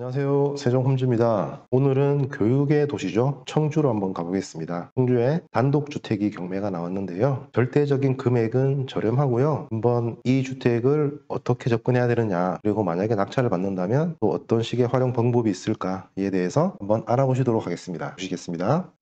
안녕하세요. 세종홈즈입니다. 오늘은 교육의 도시죠. 청주로 한번 가보겠습니다. 청주에 단독주택이 경매가 나왔는데요. 절대적인 금액은 저렴하고요. 한번 이 주택을 어떻게 접근해야 되느냐, 그리고 만약에 낙찰을 받는다면 또 어떤 식의 활용 방법이 있을까에 대해서 한번 알아보시도록 하겠습니다. 보시겠습니다.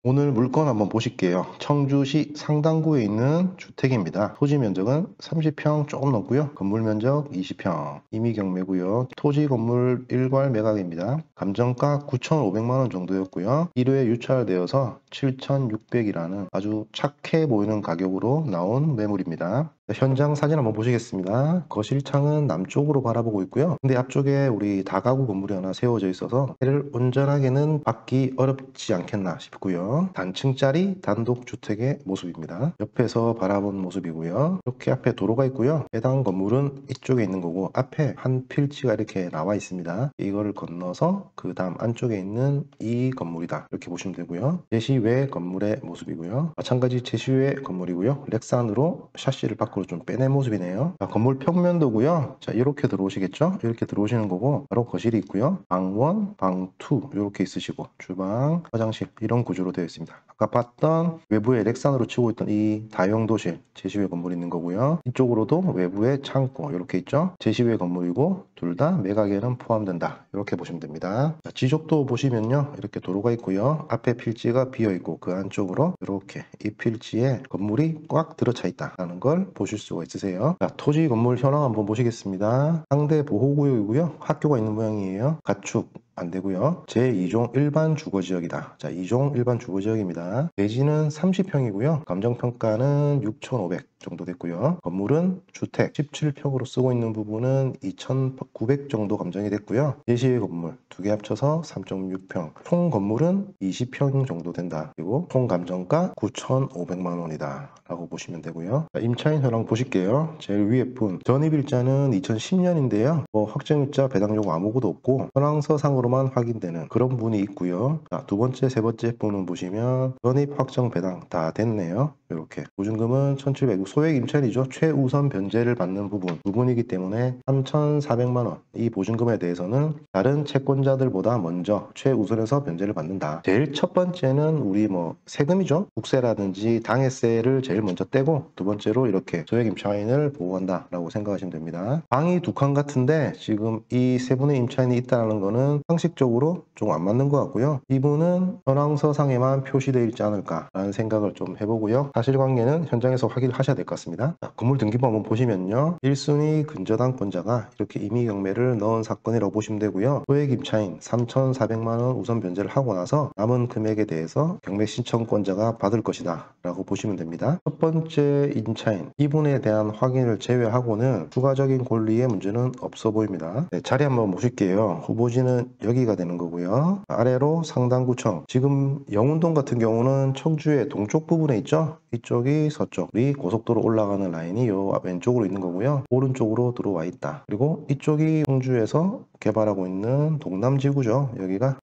오늘 물건 한번 보실게요. 청주시 상당구에 있는 주택입니다. 토지 면적은 30평 조금 넘고요. 건물 면적 20평. 임의 경매고요. 토지 건물 일괄 매각입니다. 감정가 9,500만원 정도였고요. 1회 유찰되어서 7,600이라는 아주 착해 보이는 가격으로 나온 매물입니다. 현장 사진 한번 보시겠습니다. 거실 창은 남쪽으로 바라보고 있고요. 근데 앞쪽에 우리 다가구 건물이 하나 세워져 있어서 해를 온전하게는 받기 어렵지 않겠나 싶고요. 단층짜리 단독주택의 모습입니다. 옆에서 바라본 모습이고요. 이렇게 앞에 도로가 있고요. 해당 건물은 이쪽에 있는 거고 앞에 한 필지가 이렇게 나와 있습니다. 이거를 건너서 그 다음 안쪽에 있는 이 건물이다. 이렇게 보시면 되고요. 제시외 건물의 모습이고요. 마찬가지 제시외 건물이고요. 렉산으로 샤시를 밖으로 좀 빼낸 모습이네요. 자, 건물 평면도고요. 자, 이렇게 들어오시겠죠? 이렇게 들어오시는 거고 바로 거실이 있고요. 방 1, 방 2 이렇게 있으시고 주방, 화장실 이런 구조로 되어 있습니다. 아까 봤던 외부에 렉산으로 치고 있던 이 다용도실 제시외 건물이 있는 거고요. 이쪽으로도 외부에 창고 이렇게 있죠? 제시외 건물이고 둘 다 매각에는 포함된다. 이렇게 보시면 됩니다. 자, 지적도 보시면요. 이렇게 도로가 있고요. 앞에 필지가 비어 있고 그 안쪽으로 이렇게 이 필지에 건물이 꽉 들어차 있다는 걸 보실 수가 있으세요. 자, 토지 건물 현황 한번 보시겠습니다. 상대 보호구역이고요. 학교가 있는 모양이에요. 가축 안 되고요. 제2종 일반 주거지역이다. 자, 2종 일반 주거지역입니다. 대지는 30평이고요. 감정평가는 6,500 정도 됐고요. 건물은 주택 17평으로 쓰고 있는 부분은 2,900 정도 감정이 됐고요. 제시의 건물 두 개 합쳐서 3.6평. 총 건물은 20평 정도 된다. 그리고 총 감정가 9,500만 원이다. 라고 보시면 되고요. 자, 임차인 현황 보실게요. 제일 위에 분 전입일자는 2010년인데요. 확정일자 배당 요구 아무것도 없고 현황서상으로만 확인되는 그런 분이 있고요. 자, 두 번째, 세 번째 분은 보시면 전입 확정 배당 다 됐네요. 이렇게 보증금은 1,700, 소액 임차인이죠. 최우선 변제를 받는 부분이기 때문에 3,400만 원. 이 보증금에 대해서는 다른 채권자들보다 먼저 최우선에서 변제를 받는다. 제일 첫 번째는 우리 세금이죠. 국세라든지 당해세를 제일 먼저 떼고 두 번째로 이렇게 소액 임차인을 보호한다라고 생각하시면 됩니다. 방이 두 칸 같은데 지금 이 세 분의 임차인이 있다는 거는 상식적으로 좀 안 맞는 것 같고요. 이분은 현황서상에만 표시되어 있지 않을까라는 생각을 좀 해보고요. 사실관계는 현장에서 확인을 하셔야 될 것 같습니다. 자, 건물 등기부 한번 보시면요. 1순위 근저당권자가 이렇게 임의 경매를 넣은 사건이라고 보시면 되고요. 소액 임차인 3,400만 원 우선 변제를 하고 나서 남은 금액에 대해서 경매 신청권자가 받을 것이다 라고 보시면 됩니다. 첫 번째 임차인 이분에 대한 확인을 제외하고는 추가적인 권리의 문제는 없어 보입니다. 네, 자리 한번 보실게요. 후보지는 여기가 되는 거고요. 아래로 상당구청. 지금 영운동 같은 경우는 청주의 동쪽 부분에 있죠. 이쪽이 서쪽, 우리 고속도로 올라가는 라인이 요 왼쪽으로 있는 거고요. 오른쪽으로 들어와 있다. 그리고 이쪽이 청주에서 개발하고 있는 동남지구죠.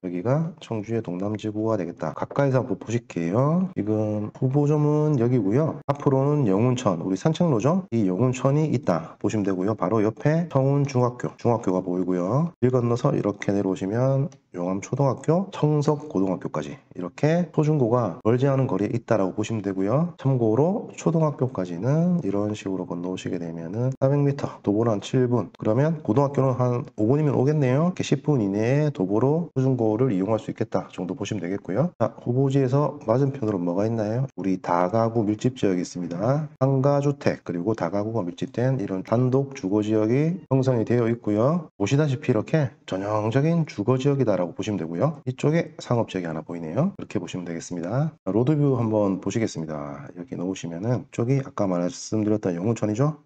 여기가 청주의 동남지구가 되겠다. 가까이서 한번 보실게요. 지금 후보점은 여기고요. 앞으로는 영운천, 우리 산책로죠. 이 영운천이 있다 보시면 되고요. 바로 옆에 중학교가 보이고요. 길 건너서 이렇게 내려오시면 용암초등학교, 청석고등학교까지 이렇게 초중고가 멀지 않은 거리에 있다라고 보시면 되고요. 참고로 초등학교까지는 이런 식으로 건너오시게 되면은 400m, 도보로 한 7분. 그러면 고등학교는 한 5분이면 오겠네요. 이렇게 10분 이내에 도보로 초중고를 이용할 수 있겠다 정도 보시면 되겠고요. 자, 후보지에서 맞은편으로 뭐가 있나요? 우리 다가구 밀집 지역이 있습니다. 상가주택 그리고 다가구가 밀집된 이런 단독 주거 지역이 형성이 되어 있고요. 보시다시피 이렇게 전형적인 주거 지역이다라고 보시면 되고요. 이쪽에 상업지역이 하나 보이네요. 이렇게 보시면 되겠습니다. 로드뷰 한번 보시겠습니다. 이렇게 놓으시면은 쪽이 아까 말씀드렸던 영운천이죠.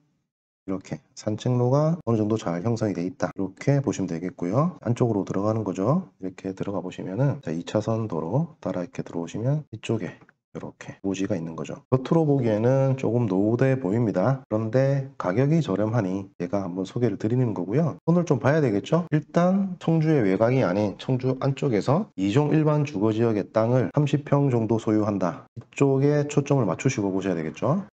이렇게 산책로가 어느 정도 잘 형성이 돼 있다. 이렇게 보시면 되겠고요. 안쪽으로 들어가는 거죠. 이렇게 들어가 보시면은 자, 2차선 도로 따라 이렇게 들어오시면 이쪽에 이렇게 부지가 있는 거죠. 겉으로 보기에는 조금 노후돼 보입니다. 그런데 가격이 저렴하니 제가 한번 소개를 드리는 거고요. 손을 좀 봐야 되겠죠. 일단 청주의 외곽이 아닌 청주 안쪽에서 2종 일반 주거지역의 땅을 30평 정도 소유한다. 이쪽에 초점을 맞추시고 보셔야 되겠죠.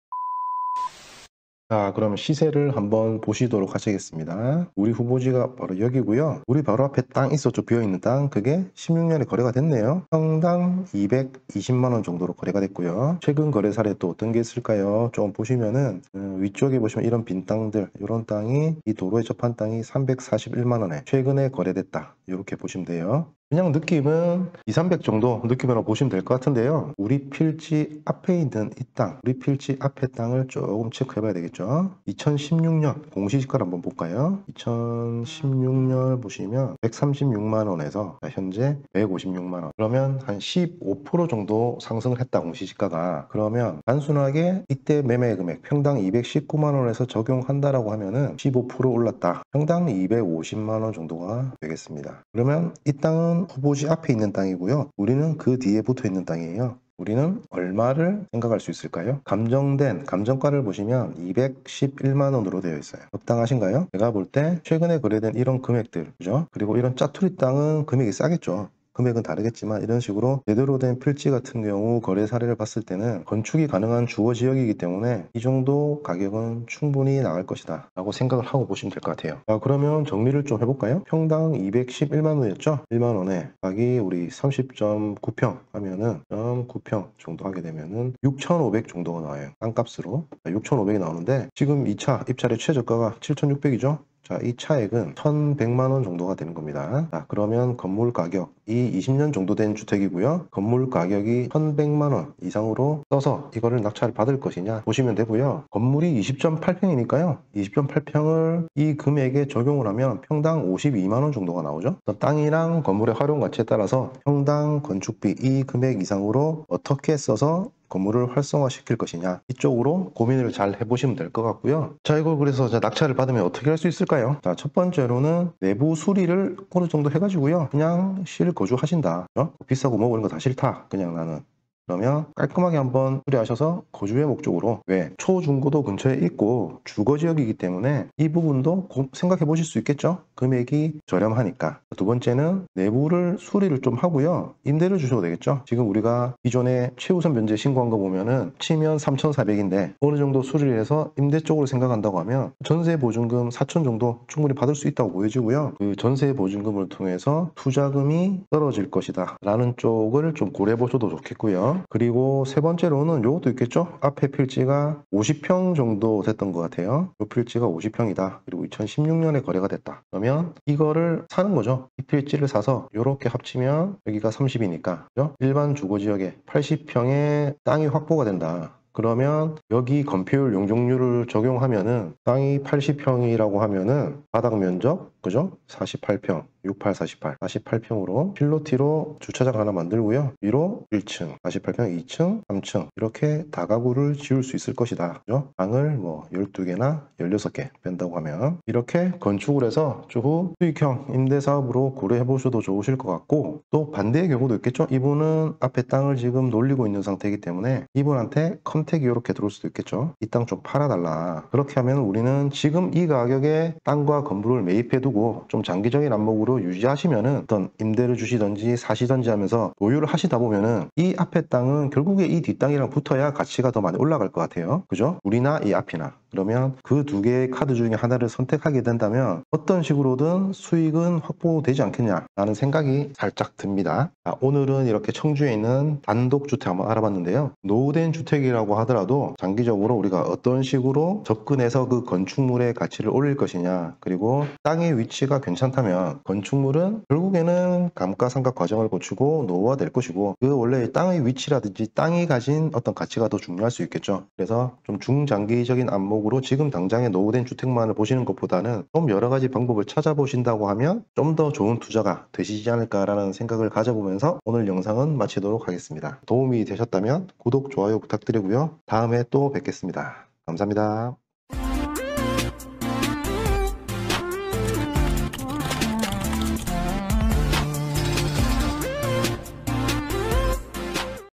자, 그럼 시세를 한번 보시도록 하시겠습니다. 우리 후보지가 바로 여기고요. 우리 바로 앞에 땅 있었죠. 비어있는 땅. 그게 16년에 거래가 됐네요. 평당 220만 원 정도로 거래가 됐고요. 최근 거래 사례 또 어떤 게 있을까요? 좀 보시면은 위쪽에 보시면 이런 빈 땅들, 이런 땅이 이 도로에 접한 땅이 341만 원에 최근에 거래됐다. 이렇게 보시면 돼요. 그냥 느낌은 2, 300 정도 느낌으로 보시면 될 것 같은데요. 우리 필지 앞에 있는 이 땅, 우리 필지 앞에 땅을 조금 체크해 봐야 되겠죠. 2016년 공시지가를 한번 볼까요? 2016년 보시면 136만 원에서 현재 156만 원. 그러면 한 15% 정도 상승을 했다, 공시지가가. 그러면 단순하게 이때 매매 금액 평당 219만 원에서 적용한다라고 하면은 15% 올랐다. 평당 250만 원 정도가 되겠습니다. 그러면 이 땅은 후보지 앞에 있는 땅이고요. 우리는 그 뒤에 붙어 있는 땅이에요. 우리는 얼마를 생각할 수 있을까요? 감정된 감정가를 보시면 211만 원으로 되어 있어요. 적당하신가요? 제가 볼 때 최근에 거래된 이런 금액들, 그죠? 그리고 이런 짜투리 땅은 금액이 싸겠죠. 금액은 다르겠지만 이런 식으로 제대로 된 필지 같은 경우 거래 사례를 봤을 때는 건축이 가능한 주거 지역이기 때문에 이 정도 가격은 충분히 나갈 것이다 라고 생각을 하고 보시면 될 것 같아요. 자, 그러면 정리를 좀 해볼까요? 평당 211만 원이었죠? 1만 원에 각이 우리 30.9평 하면은 9평 정도 하게 되면은 6,500 정도가 나와요. 땅값으로 6,500이 나오는데 지금 2차 입찰의 최저가가 7,600이죠? 자, 이 차액은 1,100만 원 정도가 되는 겁니다. 자, 그러면 건물 가격, 이 20년 정도 된 주택이고요. 건물 가격이 1,100만 원 이상으로 써서 이거를 낙찰을 받을 것이냐 보시면 되고요. 건물이 20.8평이니까요. 20.8평을 이 금액에 적용을 하면 평당 52만 원 정도가 나오죠. 땅이랑 건물의 활용 가치에 따라서 평당 건축비 이 금액 이상으로 어떻게 써서 건물을 활성화시킬 것이냐 이쪽으로 고민을 잘 해보시면 될 것 같고요. 자, 이걸 그래서 낙찰을 받으면 어떻게 할 수 있을까요? 자, 첫 번째로는 내부 수리를 어느 정도 해가지고요. 그냥 실거주하신다. 비싸고 뭐 그런 거 다 싫다. 그냥 나는. 그러면 깔끔하게 한번 수리하셔서 거주의 목적으로, 왜? 초중고도 근처에 있고 주거지역이기 때문에 이 부분도 생각해 보실 수 있겠죠? 금액이 저렴하니까. 두 번째는 내부를 수리를 좀 하고요. 임대를 주셔도 되겠죠? 지금 우리가 기존에 최우선 변제 신고한 거 보면은 치면 3,400인데 어느 정도 수리를 해서 임대 쪽으로 생각한다고 하면 전세 보증금 4,000 정도 충분히 받을 수 있다고 보여지고요. 그 전세 보증금을 통해서 투자금이 떨어질 것이다 라는 쪽을 좀 고려해 보셔도 좋겠고요. 그리고 세 번째로는 요것도 있겠죠. 앞에 필지가 50평 정도 됐던 것 같아요. 이 필지가 50평이다. 그리고 2016년에 거래가 됐다. 그러면 이거를 사는 거죠. 이 필지를 사서 이렇게 합치면 여기가 30이니까 그죠? 일반 주거지역에 80평의 땅이 확보가 된다. 그러면 여기 건폐율 용적률을 적용하면은 땅이 80평이라고 하면은 바닥 면적 그죠? 48평 68, 48, 48평으로 필로티로 주차장 하나 만들고요. 위로 1층, 48평 2층, 3층 이렇게 다가구를 지을 수 있을 것이다. 그죠? 방을 뭐 12개나 16개 뺀다고 하면 이렇게 건축을 해서 추후 수익형 임대사업으로 고려해 보셔도 좋으실 것 같고, 또 반대의 경우도 있겠죠. 이분은 앞에 땅을 지금 놀리고 있는 상태이기 때문에 이분한테 컨택이 이렇게 들어올 수도 있겠죠. 이 땅 좀 팔아달라. 그렇게 하면 우리는 지금 이 가격에 땅과 건물을 매입해 두고 좀 장기적인 안목으로 유지하시면은 어떤 임대를 주시든지 사시든지 하면서 보유를 하시다 보면은 이 앞에 땅은 결국에 이 뒷땅이랑 붙어야 가치가 더 많이 올라갈 것 같아요. 그죠? 우리나 이 앞이나. 그러면 그 두 개의 카드 중에 하나를 선택하게 된다면 어떤 식으로든 수익은 확보되지 않겠냐라는 생각이 살짝 듭니다. 자, 오늘은 이렇게 청주에 있는 단독주택 한번 알아봤는데요. 노후된 주택이라고 하더라도 장기적으로 우리가 어떤 식으로 접근해서 그 건축물의 가치를 올릴 것이냐, 그리고 땅의 위치가 괜찮다면 건축물은 결국에는 감가상각 과정을 거치고 노후화될 것이고, 그 원래 땅의 위치라든지 땅이 가진 어떤 가치가 더 중요할 수 있겠죠. 그래서 좀 중장기적인 안목으로 지금 당장의 노후된 주택만을 보시는 것보다는 좀 여러 가지 방법을 찾아보신다고 하면 좀 더 좋은 투자가 되시지 않을까라는 생각을 가져보면서 오늘 영상은 마치도록 하겠습니다. 도움이 되셨다면 구독, 좋아요 부탁드리고요. 다음에 또 뵙겠습니다. 감사합니다.